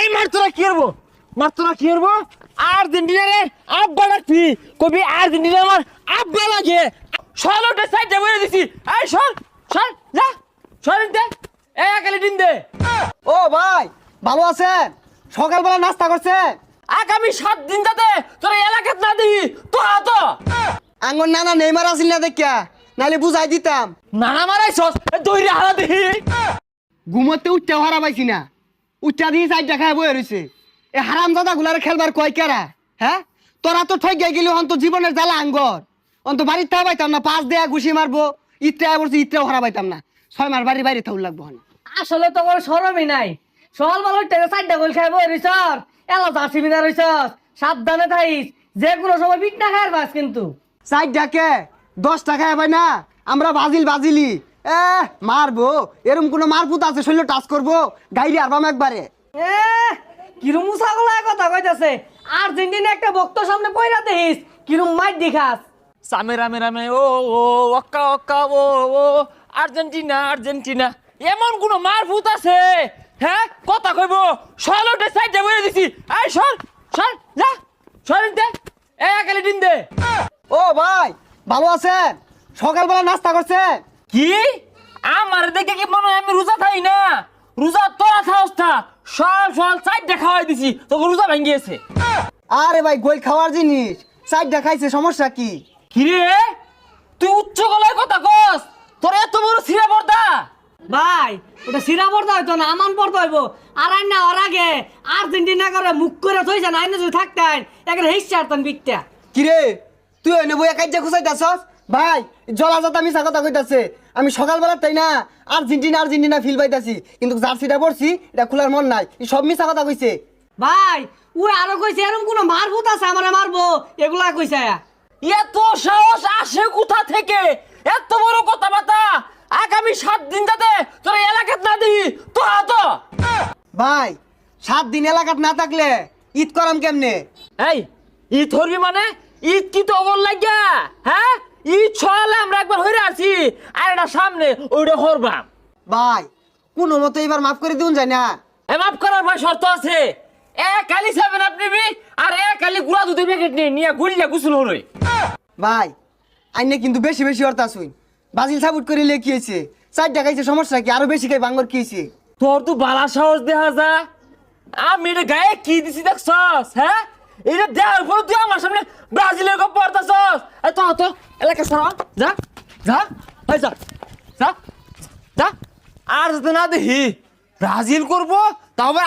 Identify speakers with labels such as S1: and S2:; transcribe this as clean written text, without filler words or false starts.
S1: এই মারতোরা কি করবো আর্জেন্টিনারে আব্বা ডাকবি কবি আর্জেন্টিনা আমার আব্বা লাগে ষোলোটা সাইডে বলে দিছি এই সর যা সরেন দে একালি দিন দে।
S2: ও ভাই ভালো আছেন? সকালবেলা নাস্তা করছেন?
S1: আগামী 7 দিন যাতে তোর এলাকাত না দিই তো
S2: আঙ্গর নানা নেইমার আসিল না দেখিয়া, নাইলে বুঝাই দিতাম।
S1: নানা মারাইছস দইরে হারা দিহি
S2: ঘুমোতে উঠতে হারা পাইছি না, উঠা দিয়ে চারটা খায় বয়ে রয়েছে। এ হারাম দাদা গুলার খেলবার কয় কেরা? হ্যাঁ তোরা তো ঠক গেলি অন্ত জীবনের জ্বালা আঙ্গর অন্ত বাড়ির থাকা পাইতাম না, 5 দেয়া ঘুষি মারবো ইত্রা বলছি ইত্রাও হারা পাইতাম না, 6 মাস বাড়ির বাইরে থাকুর লাগবো।
S3: আসলে তোমার শরমই নাই। সকাল বেলা টেনে 4টা গোল খাইব রিসর এলা জার্সি বিনা রইছস, সাবধানে থাইস, যে কোনো সময় পিট না খাইর বাস কিন্তু।
S2: চারটাকে 10 টাকা হবে না, আমরা বাজিলি মারবো। এরকম কোনো মারপুত আছে শরীর টাচ করবো গাইলে আরবাম একবারে।
S3: এ কিরম মুসাগলা কথা কইতাছে, আর্জেন্টিনা একটা বক্ত সামনে পয়রা দেখিস কিরম মাইর দেখাস।
S1: সামে রামে রামে ও অক্কা ও আর্জেন্টিনা এমন কোন মারফুত আছে? হ্যাঁ কথা কইব ষোলোটা সাইডে বলে দিছি এই সর যা সরেন দে একালি দিন দে।
S2: ও ভাই ভালো আছেন? সকালবেলা নাস্তা করছেন?
S1: কি আমার দেখে কি মনে হয় আমি রোজা খাই না? রোজা তোরা খাওস না, সল সাইডে খাওয়াই দিছি তোকে রোজা ভাঙ্গিয়েছে।
S2: আরে ভাই গোল খাওয়ার জিনিস, চারটা খাইছে সমস্যা কি?
S1: কিরে তুই উচ্চ গলায় কথা কস, তোর এত বড় ছিঁড়া পর্দা?
S3: ভাই ওটা সিরা পড়তে হইতো না, আমান পড়তে হইব। আর আইন না ওর আগে আর্জেন্টিনা করে মুখ করে থইছেন, আইনে যদি থাকতেন একটা হিস্সা আরতেন বিকটা।
S2: কিরে তুই ওই নেবো কাজ্যা খুঁজাইতাছস? ভাই জলাজাত আমি কথা কইতাছে, আমি সকালবেলা তাই না আর্জেন্টিনা ফিল পাইতাছি, কিন্তু জার্সিটা পড়ছি এটা খোলার মন নাই, সব মিছা কথা কইছে।
S3: ভাই ওই আরো কইছে এরকম কোন মারভূত আছে আমারে মারবো, এগুলা কইছে।
S1: এত সাহস আসে কোথা থেকে? এত বড় কথাবার্তা আগামী 7 দিন যাতে তোর এলাকাত না দিই তো
S2: ভাই 7 দিন এলাকাত না থাকলে ঈদ করাম কেমনে?
S1: এই ঈদ ধরবি মানে ঈদ কি তো ওর লাগিয়া? হ্যাঁ ঈদ ছড়ালে আমরা একবার হইরে আছি আর এটা সামনে ওইটা হরবাম।
S2: ভাই কোনো মতো এবার মাফ করে দিউন যায় না?
S1: মাফ করার ভাই শর্ত আছে, এক কালি 7 আপ নিবি আর এক কালি গুড়া দুধের প্যাকেট নিয়ে গুলিয়া গুসল হরই।
S2: ভাই আইনে কিন্তু বেশি অর্থ শুন, বাজিল সাবুট করে লেখিয়েছে, 4টা খাইছে সমস্যা কি? আরো বেশি খাই বাঙ্গর কি হয়েছে?
S1: তোর তো বালা সাহস দেখা যা, আমি এটা গায়ে কি দিছি দেখছস? হ্যাঁ এটা দেওয়ার পর তুই আমার সামনে ব্রাজিলের গপ পড়তাছস। তো এলাকা সরা যা আর যদি না দেখি ব্রাজিল করবো তাও আবার